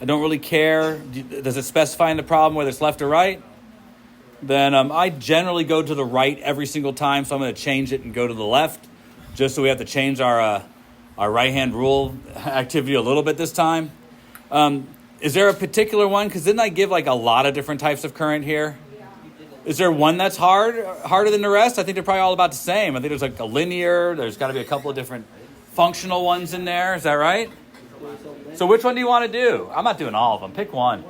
I don't really care. Does it specify in the problem whether it's left or right? Then I generally go to the right every single time, so I'm going to change it and go to the left, just so we have to change our right-hand rule activity a little bit this time. Is there a particular one? Because didn't I give like a lot of different types of current here? Is there one that's harder than the rest? I think they're probably all about the same. I think there's like a linear. There's got to be a couple of different functional ones in there. Is that right? So which one do you want to do? I'm not doing all of them. Pick one.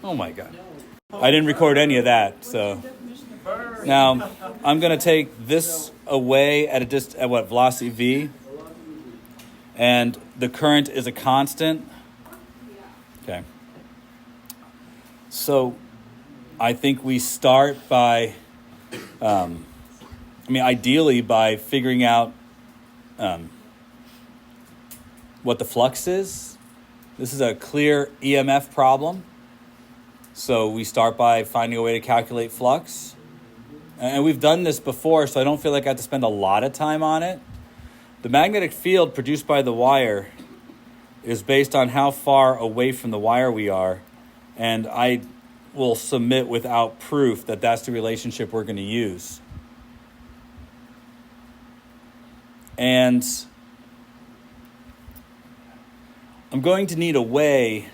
Oh my God. I didn't record any of that. So now I'm going to take this away at what velocity v, and the current is a constant. Okay. So I think we start by, ideally by figuring out what the flux is. This is a clear EMF problem. So we start by finding a way to calculate flux. And we've done this before, so I don't feel like I have to spend a lot of time on it. The magnetic field produced by the wire is based on how far away from the wire we are. And I will submit without proof that that's the relationship we're going to use. And I'm going to need a way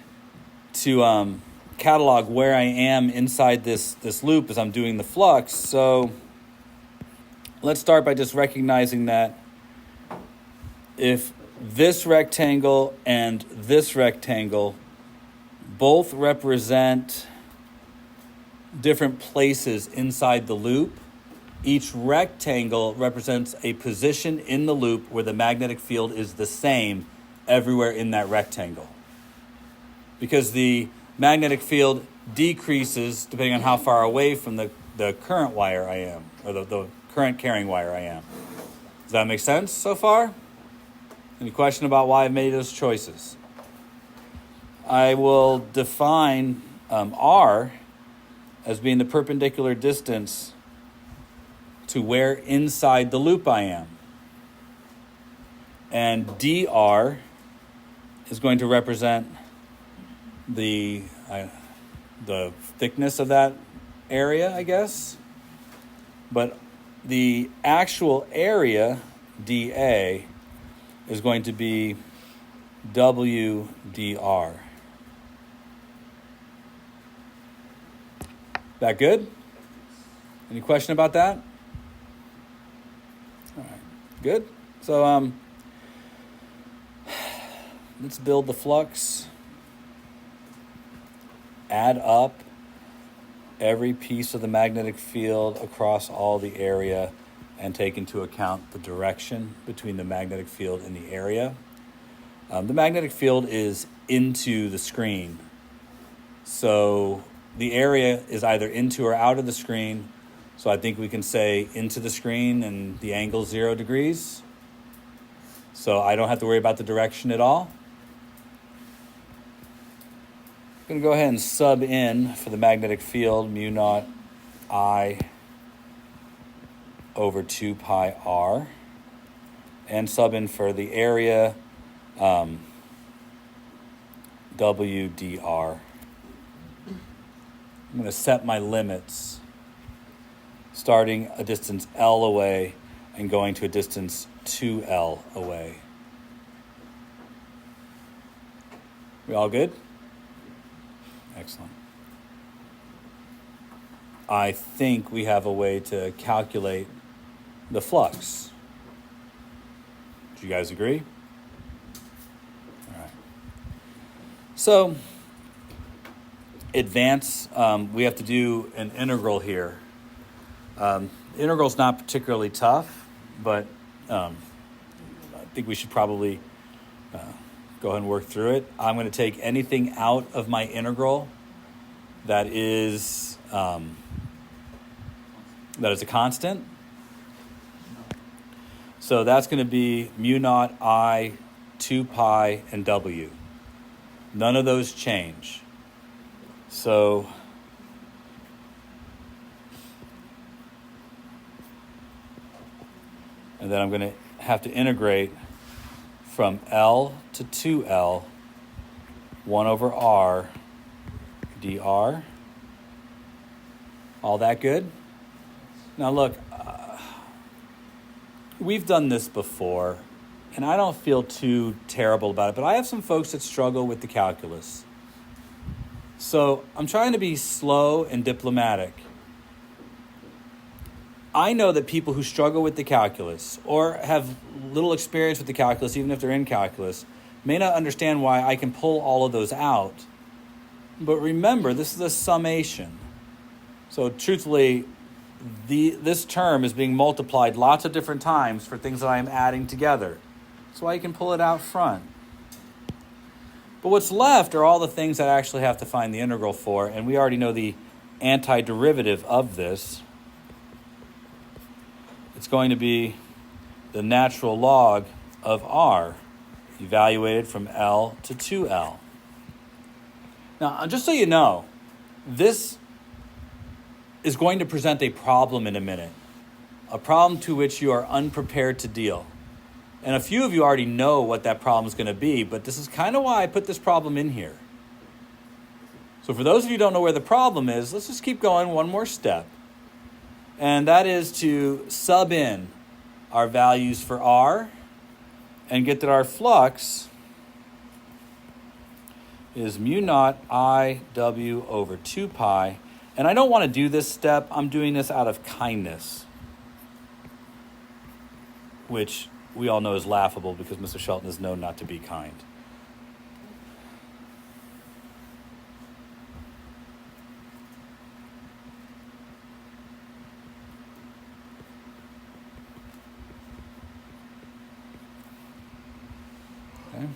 to catalog where I am inside this loop as I'm doing the flux. So let's start by just recognizing that if this rectangle and this rectangle both represent different places inside the loop, each rectangle represents a position in the loop where the magnetic field is the same everywhere in that rectangle. Because the magnetic field decreases depending on how far away from the current wire I am, or the current carrying wire I am. Does that make sense so far? Any question about why I've made those choices? I will define R as being the perpendicular distance to where inside the loop I am. And dr is going to represent the thickness of that area, I guess. But the actual area, dA, is going to be WdR. That good? Any question about that? All right, good. So let's build the flux. Add up every piece of the magnetic field across all the area and take into account the direction between the magnetic field and the area. The magnetic field is into the screen. So the area is either into or out of the screen. So I think we can say into the screen and the angle 0 degrees. So I don't have to worry about the direction at all. I'm going to go ahead and sub in for the magnetic field mu naught I over 2 pi r, and sub in for the area W dr. I'm going to set my limits starting a distance L away and going to a distance 2L away. We all good? Excellent. I think we have a way to calculate the flux. Do you guys agree? All right. So, advance, we have to do an integral here. Integral's not particularly tough, but I think we should probably go ahead and work through it. I'm going to take anything out of my integral that is a constant. So that's going to be mu naught I, 2 pi, and W. None of those change. So and then I'm going to have to integrate from L to 2L, 1 over R, dr. All that good? Now look, we've done this before, and I don't feel too terrible about it, but I have some folks that struggle with the calculus. So I'm trying to be slow and diplomatic. I know that people who struggle with the calculus or have little experience with the calculus, even if they're in calculus, may not understand why I can pull all of those out. But remember, this is a summation. So truthfully, this term is being multiplied lots of different times for things that I am adding together. So I can pull it out front. But what's left are all the things that I actually have to find the integral for, and we already know the antiderivative of this. It's going to be the natural log of r, evaluated from L to 2L. Now, just so you know, this is going to present a problem in a minute, a problem to which you are unprepared to deal. And a few of you already know what that problem is going to be, but this is kind of why I put this problem in here. So for those of you who don't know where the problem is, let's just keep going one more step. And that is to sub in our values for R and get that our flux is mu naught IW over 2 pi. And I don't want to do this step. I'm doing this out of kindness, which we all know is laughable because Mr. Shelton is known not to be kind. Okay.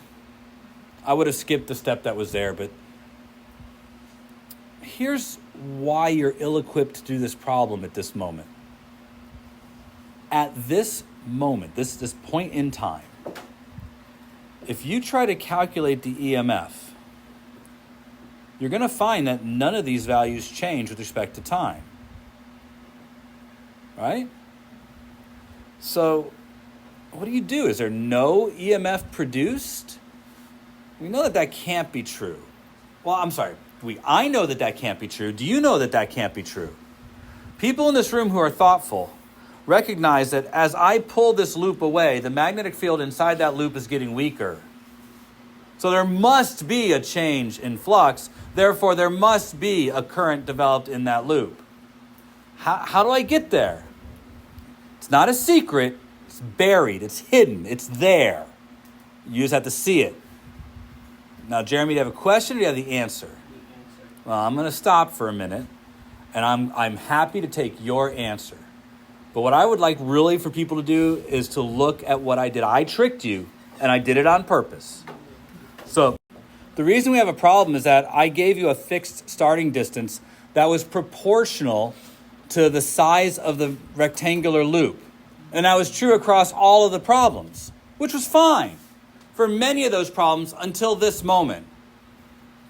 I would have skipped the step that was there, but here's why you're ill-equipped to do this problem at this moment. At this moment, this point in time, if you try to calculate the EMF, you're going to find that none of these values change with respect to time. Right? So what do you do? Is there no EMF produced? We know that that can't be true. Well, I'm sorry. I know that that can't be true. Do you know that that can't be true? People in this room who are thoughtful recognize that as I pull this loop away, the magnetic field inside that loop is getting weaker. So there must be a change in flux. Therefore, there must be a current developed in that loop. How do I get there? It's not a secret. It's buried. It's hidden. It's there. You just have to see it. Now, Jeremy, do you have a question or do you have the answer? Well, I'm going to stop for a minute, and I'm happy to take your answer. But what I would like really for people to do is to look at what I did. I tricked you, and I did it on purpose. So the reason we have a problem is that I gave you a fixed starting distance that was proportional to the size of the rectangular loop. And that was true across all of the problems, which was fine for many of those problems until this moment.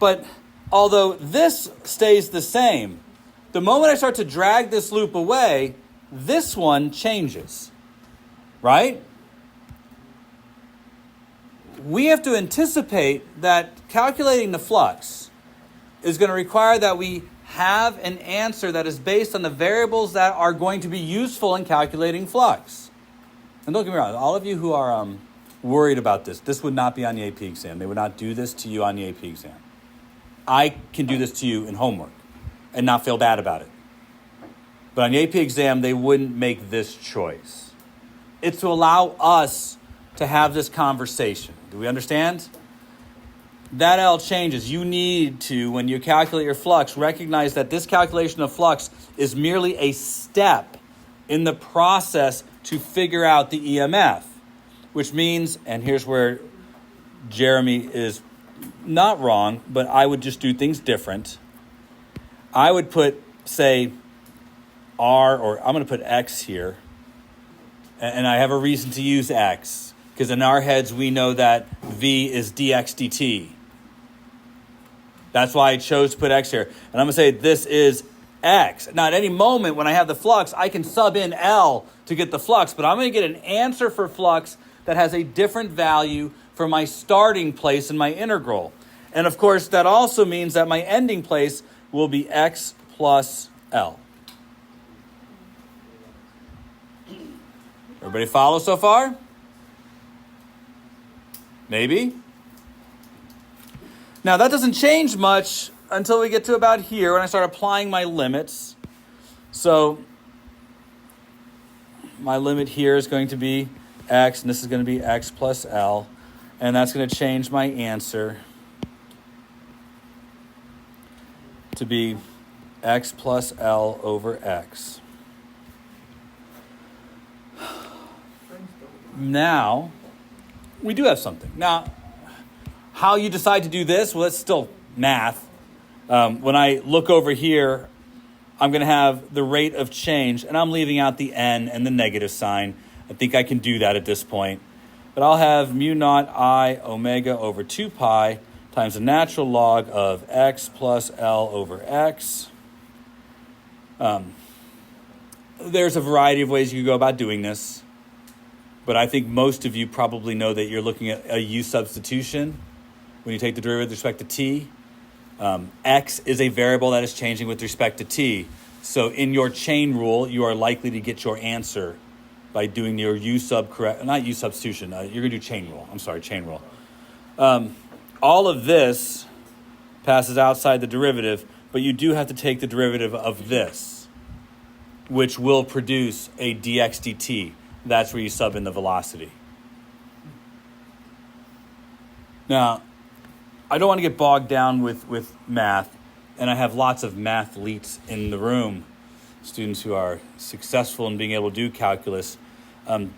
But although this stays the same, the moment I start to drag this loop away, this one changes, right? We have to anticipate that calculating the flux is going to require that we have an answer that is based on the variables that are going to be useful in calculating flux. And don't get me wrong, all of you who are worried about this would not be on the AP exam. They would not do this to you on the AP exam. I can do this to you in homework and not feel bad about it. But on the AP exam, they wouldn't make this choice. It's to allow us to have this conversation. Do we understand? That L changes. You need to, when you calculate your flux, recognize that this calculation of flux is merely a step in the process to figure out the EMF, which means, and here's where Jeremy is not wrong, but I would just do things different. I would put, say, R, or I'm going to put X here, and I have a reason to use X, because in our heads we know that V is dx dt. That's why I chose to put X here. And I'm going to say this is X. Now, at any moment when I have the flux, I can sub in L to get the flux, but I'm going to get an answer for flux that has a different value for my starting place in my integral. And of course, that also means that my ending place will be x plus L. Everybody follow so far? Maybe? Now that doesn't change much until we get to about here when I start applying my limits. So my limit here is going to be x, and this is going to be x plus L, and that's going to change my answer to be x plus L over x. Now, we do have something. Now, how you decide to do this, well, it's still math. When I look over here, I'm going to have the rate of change, and I'm leaving out the n and the negative sign. I think I can do that at this point. But I'll have mu naught I omega over 2 pi times the natural log of x plus L over x. There's a variety of ways you can go about doing this, but I think most of you probably know that you're looking at a u substitution when you take the derivative with respect to t. X is a variable that is changing with respect to t. So in your chain rule, you are likely to get your answer by doing your not u substitution. You're going to do chain rule. I'm sorry, chain rule. All of this passes outside the derivative, but you do have to take the derivative of this, which will produce a dx dt. That's where you sub in the velocity. Now, I don't want to get bogged down with math, and I have lots of mathletes in the room, students who are successful in being able to do calculus. I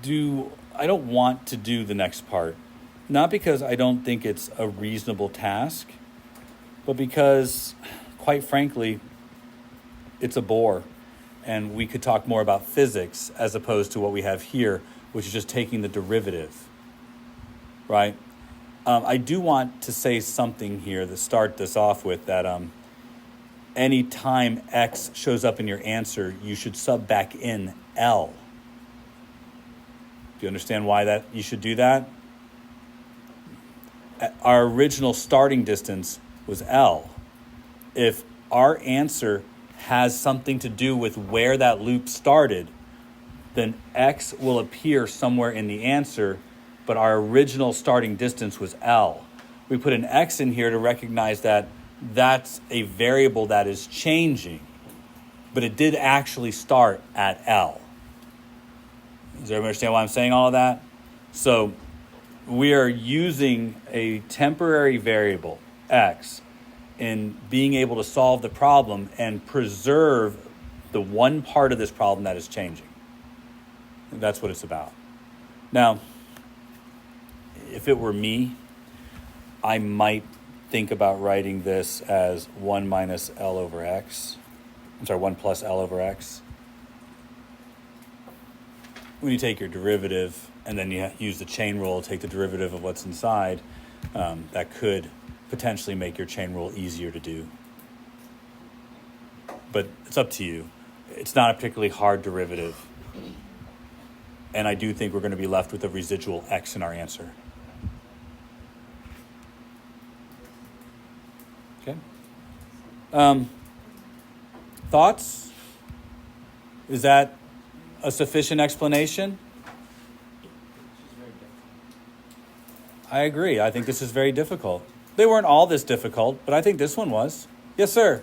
don't want to do the next part, not because I don't think it's a reasonable task, but because, quite frankly, it's a bore, and we could talk more about physics as opposed to what we have here, which is just taking the derivative, right? I do want to say something here to start this off with, that any time x shows up in your answer, you should sub back in L. Do you understand why that you should do that? Our original starting distance was L. If our answer has something to do with where that loop started, then x will appear somewhere in the answer, but our original starting distance was L. We put an x in here to recognize that that's a variable that is changing, but it did actually start at L. Does everyone understand why I'm saying all of that? So we are using a temporary variable, x, in being able to solve the problem and preserve the one part of this problem that is changing. That's what it's about. Now, if it were me, I might think about writing this as 1 minus L over x. I'm sorry, 1 plus L over x. When you take your derivative and then you use the chain rule, take the derivative of what's inside, that could potentially make your chain rule easier to do. But it's up to you. It's not a particularly hard derivative. And I do think we're going to be left with a residual x in our answer. Okay. Thoughts? Is that a sufficient explanation? I agree. I think this is very difficult. They weren't all this difficult, but I think this one was. Yes, sir.